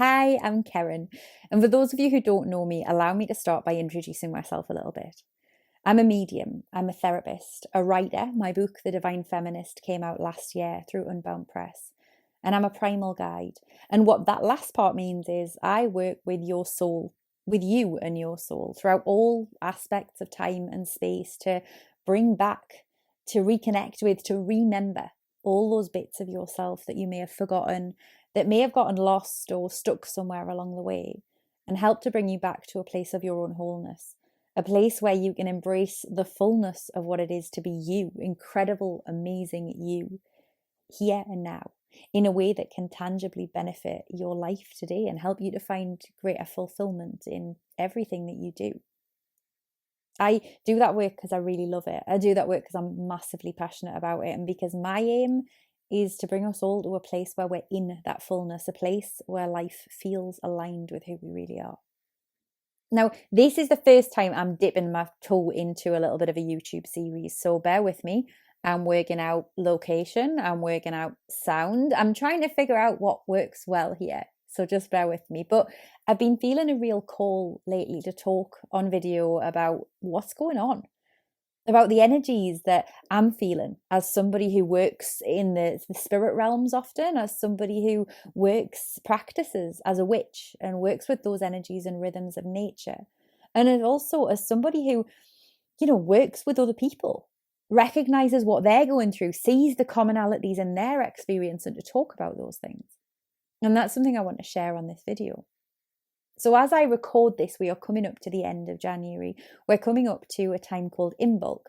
Hi, I'm Karen. And for those of you who don't know me, allow me to start by introducing myself a little bit. I'm a medium, I'm a therapist, a writer. My book, The Divine Feminist, came out last year through Unbound Press. And I'm a primal guide. And what that last part means is I work with your soul, with you and your soul, throughout all aspects of time and space to bring back, to reconnect with, to remember all those bits of yourself that you may have forgotten, that may have gotten lost or stuck somewhere along the way, and help to bring you back to a place of your own wholeness, a place where you can embrace the fullness of what it is to be you, incredible, amazing you, here and now, in a way that can tangibly benefit your life today and help you to find greater fulfillment in everything that you do. I do that work because I really love it. I do that work because I'm massively passionate about it, and because my aim is to bring us all to a place where we're in that fullness, a place where life feels aligned with who we really are. Now, this is the first time I'm dipping my toe into a little bit of a YouTube series, so bear with me. I'm working out location, I'm working out sound. I'm trying to figure out what works well here, so just bear with me. But I've been feeling a real call lately to talk on video about what's going on, about the energies that I'm feeling as somebody who works in the spirit realms often, as somebody who practices as a witch and works with those energies and rhythms of nature. And also as somebody who, works with other people, recognizes what they're going through, sees the commonalities in their experience, and to talk about those things. And that's something I want to share on this video. So as I record this, we are coming up to the end of January. We're coming up to a time called Imbolc.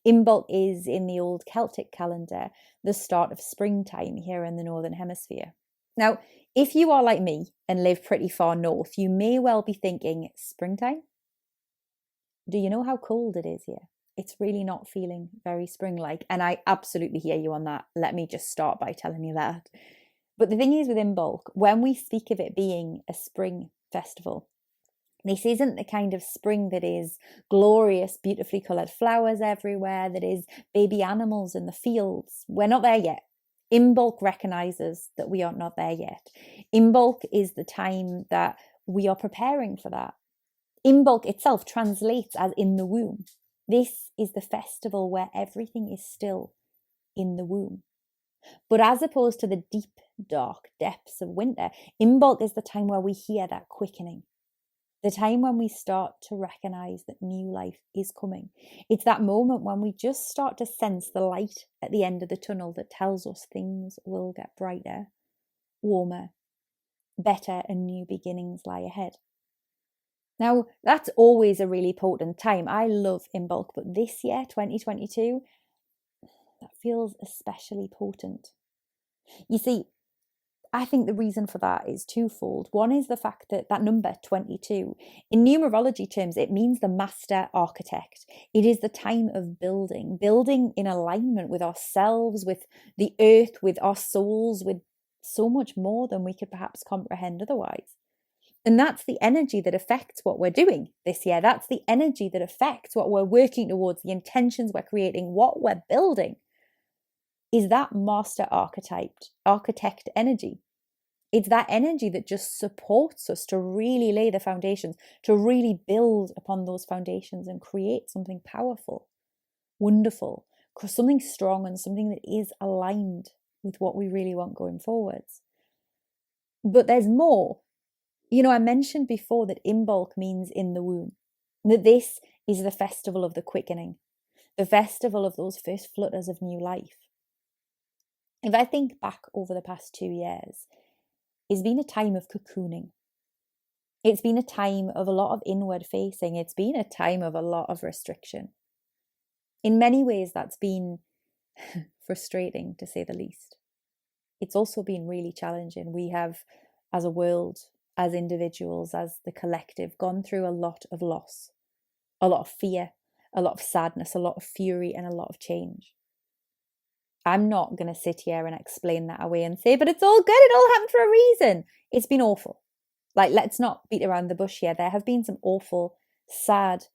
Imbolc is, in the old Celtic calendar, the start of springtime here in the Northern Hemisphere. Now, if you are like me and live pretty far north, you may well be thinking, springtime? Do you know how cold it is here? It's really not feeling very spring-like. And I absolutely hear you on that. Let me just start by telling you that. But the thing is with Imbolc, when we speak of it being a spring festival, this isn't the kind of spring that is glorious, beautifully coloured flowers everywhere, that is baby animals in the fields. We're not there yet. Imbolc recognises that we are not there yet. Imbolc is the time that we are preparing for that. Imbolc itself translates as in the womb. This is the festival where everything is still in the womb. But as opposed to the deep, dark depths of winter, Imbolc is the time where we hear that quickening. The time when we start to recognize that new life is coming. It's that moment when we just start to sense the light at the end of the tunnel that tells us things will get brighter, warmer, better, and new beginnings lie ahead. Now, that's always a really potent time. I love Imbolc, but this year, 2022, that feels especially potent. You see, I think the reason for that is twofold. One is the fact that that number 22, in numerology terms, it means the master architect. It is the time of building in alignment with ourselves, with the earth, with our souls, with so much more than we could perhaps comprehend otherwise. And that's the energy that affects what we're doing this year. That's the energy that affects what we're working towards, the intentions we're creating, what we're building. Is that master architect energy. It's that energy that just supports us to really lay the foundations, to really build upon those foundations and create something powerful, wonderful, something strong, and something that is aligned with what we really want going forwards. But there's more. I mentioned before that Imbolc means in the womb, that this is the festival of the quickening, the festival of those first flutters of new life. If I think back over the past 2 years, it's been a time of cocooning. It's been a time of a lot of inward facing. It's been a time of a lot of restriction. In many ways, that's been frustrating, to say the least. It's also been really challenging. We have, as a world, as individuals, as the collective, gone through a lot of loss, a lot of fear, a lot of sadness, a lot of fury, and a lot of change. I'm not going to sit here and explain that away and say, but it's all good, it all happened for a reason. It's been awful. Let's not beat around the bush here. There have been some awful, sad,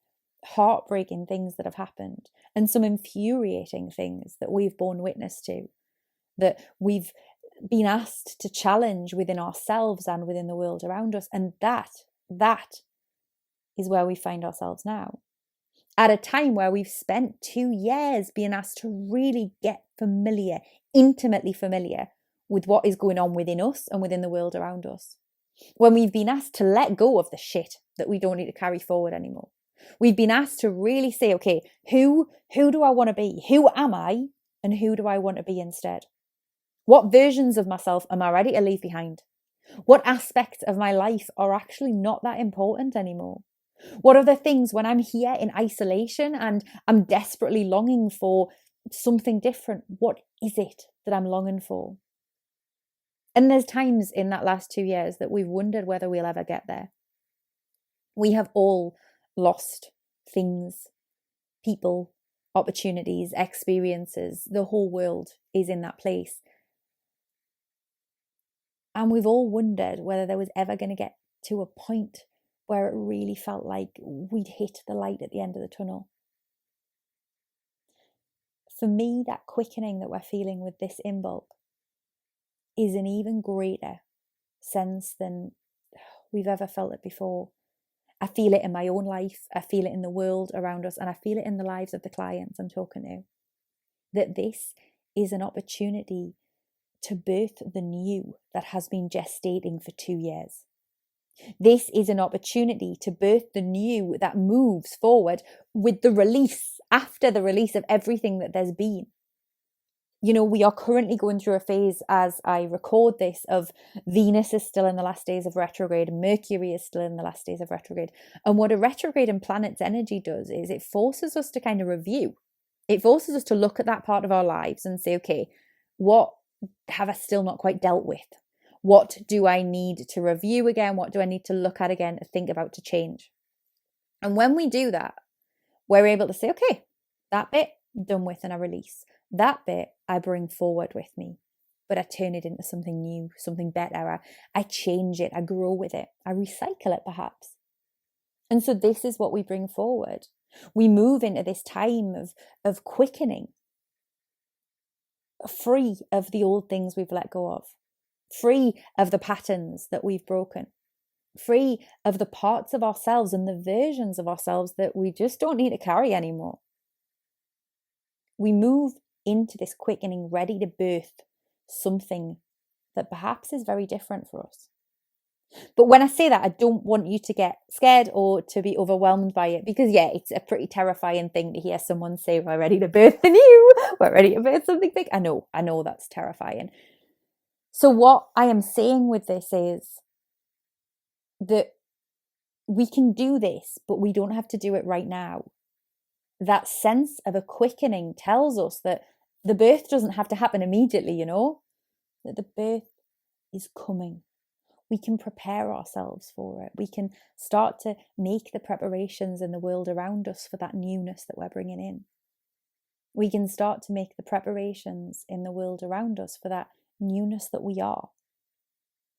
heartbreaking things that have happened, and some infuriating things that we've borne witness to, that we've been asked to challenge within ourselves and within the world around us. And that is where we find ourselves now. At a time where we've spent 2 years being asked to really get familiar, intimately familiar with what is going on within us and within the world around us. When we've been asked to let go of the shit that we don't need to carry forward anymore. We've been asked to really say, okay, who do I want to be? Who am I? And who do I want to be instead? What versions of myself am I ready to leave behind? What aspects of my life are actually not that important anymore? What are the things when I'm here in isolation and I'm desperately longing for something different? What is it that I'm longing for? And there's times in that last 2 years that we've wondered whether we'll ever get there. We have all lost things, people, opportunities, experiences. The whole world is in that place. And we've all wondered whether there was ever going to get to a point where it really felt like we'd hit the light at the end of the tunnel. For me, that quickening that we're feeling with this Imbolc is an even greater sense than we've ever felt it before. I feel it in my own life, I feel it in the world around us, and I feel it in the lives of the clients I'm talking to. That this is an opportunity to birth the new that has been gestating for 2 years. This is an opportunity to birth the new that moves forward with the release, after the release of everything that there's been. You know, we are currently going through a phase as I record this of Venus is still in the last days of retrograde, Mercury is still in the last days of retrograde. And what a retrograde in planet's energy does is it forces us to kind of review. It forces us to look at that part of our lives and say, okay, what have I still not quite dealt with? What do I need to review again? What do I need to look at again, to think about, to change? And when we do that, we're able to say, okay, that bit done with and I release. That bit I bring forward with me, but I turn it into something new, something better. I change it, I grow with it, I recycle it perhaps. And so this is what we bring forward. We move into this time of quickening, free of the old things we've let go of, free of the patterns that we've broken, free of the parts of ourselves and the versions of ourselves that we just don't need to carry anymore. We move into this quickening ready to birth something that perhaps is very different for us. But when I say that, I don't want you to get scared or to be overwhelmed by it, because yeah, it's a pretty terrifying thing to hear someone say, we're ready to birth the new, we're ready to birth something big. I know that's terrifying. So what I am saying with this is that we can do this, but we don't have to do it right now. That sense of a quickening tells us that the birth doesn't have to happen immediately, you know, that the birth is coming. We can prepare ourselves for it. We can start to make the preparations in the world around us for that newness that we're bringing in. We can start to make the preparations in the world around us for that newness that we are.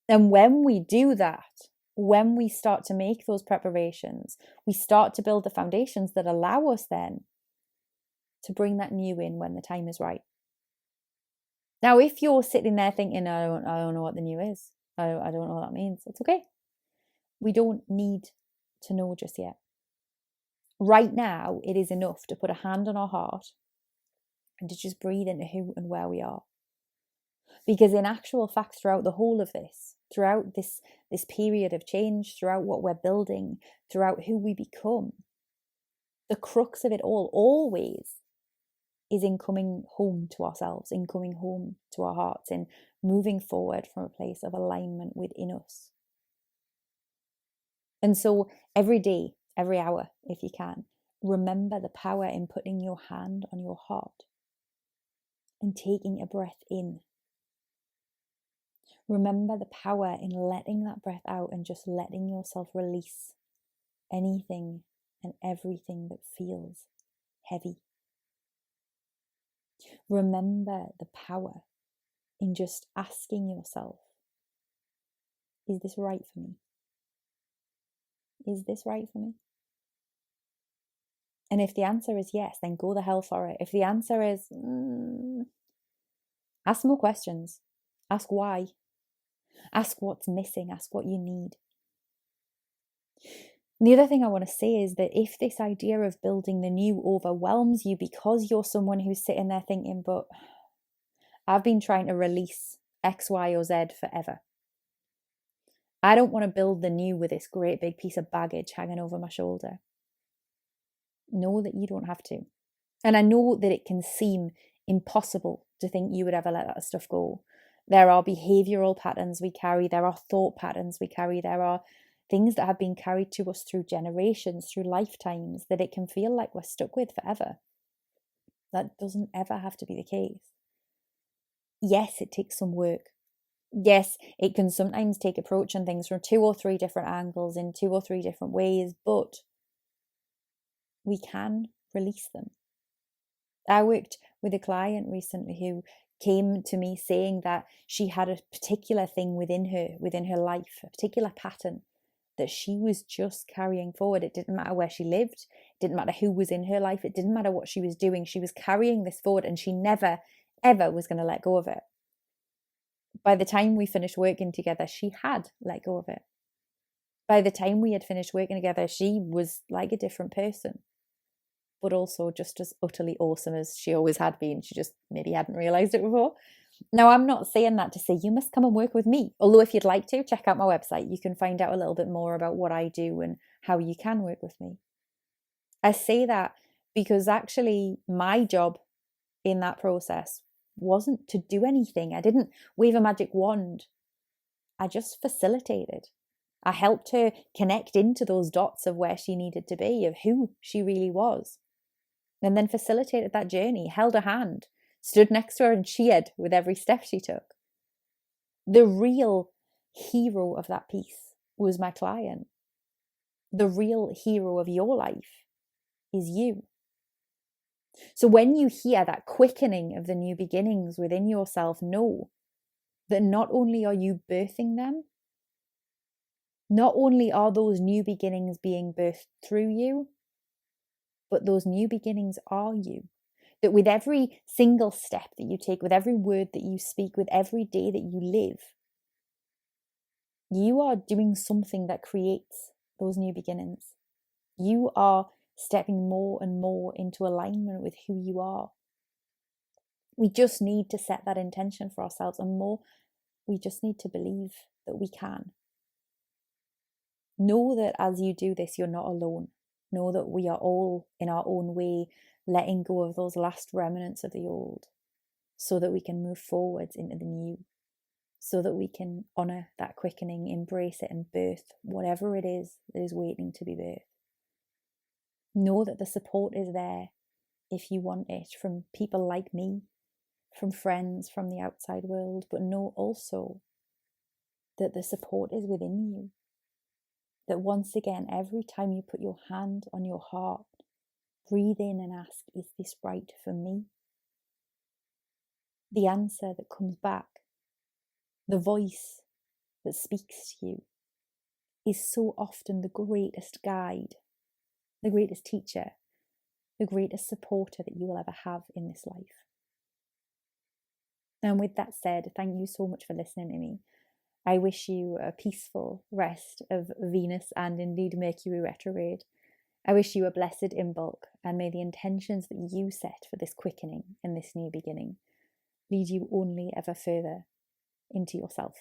And when we do that, when we start to make those preparations, we start to build the foundations that allow us then to bring that new in when the time is right. Now, if you're sitting there thinking, I don't know what the new is, I don't know what that means, it's okay. We don't need to know just yet. Right now, it is enough to put a hand on our heart and to just breathe into who and where we are. Because in actual fact, throughout the whole of this, throughout this period of change, throughout what we're building, throughout who we become, the crux of it all always is in coming home to ourselves, in coming home to our hearts, in moving forward from a place of alignment within us. And so every day, every hour, if you can, remember the power in putting your hand on your heart and taking a breath in. Remember the power in letting that breath out and just letting yourself release anything and everything that feels heavy. Remember the power in just asking yourself, is this right for me? Is this right for me? And if the answer is yes, then go the hell for it. If the answer is, ask more questions. Ask why. Ask what's missing. Ask what you need. And the other thing I want to say is that if this idea of building the new overwhelms you because you're someone who's sitting there thinking, but I've been trying to release X, Y, or Z forever. I don't want to build the new with this great big piece of baggage hanging over my shoulder. Know that you don't have to. And I know that it can seem impossible to think you would ever let that stuff go. There are behavioural patterns we carry. There are thought patterns we carry. There are things that have been carried to us through generations, through lifetimes, that it can feel like we're stuck with forever. That doesn't ever have to be the case. Yes, it takes some work. Yes, it can sometimes take approaching things from 2 or 3 different angles in 2 or 3 different ways, but we can release them. I worked with a client recently who came to me saying that she had a particular thing within her life, a particular pattern that she was just carrying forward. It didn't matter where she lived, it didn't matter who was in her life, it didn't matter what she was doing. She was carrying this forward and she never, ever was going to let go of it. By the time we finished working together, she had let go of it. By the time we had finished working together, she was like a different person, but also just as utterly awesome as she always had been. She just maybe hadn't realised it before. Now, I'm not saying that to say you must come and work with me. Although if you'd like to, check out my website. You can find out a little bit more about what I do and how you can work with me. I say that because actually my job in that process wasn't to do anything. I didn't wave a magic wand. I just facilitated. I helped her connect into those dots of where she needed to be, of who she really was. And then facilitated that journey, held her hand, stood next to her and cheered with every step she took. The real hero of that piece was my client. The real hero of your life is you. So when you hear that quickening of the new beginnings within yourself, know that not only are you birthing them, not only are those new beginnings being birthed through you, but those new beginnings are you. That with every single step that you take, with every word that you speak, with every day that you live, you are doing something that creates those new beginnings. You are stepping more and more into alignment with who you are. We just need to set that intention for ourselves, and more, we just need to believe that we can. Know that as you do this, you're not alone. Know that we are all, in our own way, letting go of those last remnants of the old so that we can move forwards into the new, so that we can honour that quickening, embrace it and birth whatever it is that is waiting to be birthed. Know that the support is there if you want it, from people like me, from friends, from the outside world, but know also that the support is within you. That once again, every time you put your hand on your heart, breathe in and ask, is this right for me? The answer that comes back, the voice that speaks to you, is so often the greatest guide, the greatest teacher, the greatest supporter that you will ever have in this life. And with that said, thank you so much for listening to me. I wish you a peaceful rest of Venus and indeed Mercury retrograde. I wish you a blessed Imbolc, and may the intentions that you set for this quickening and this new beginning lead you only ever further into yourself.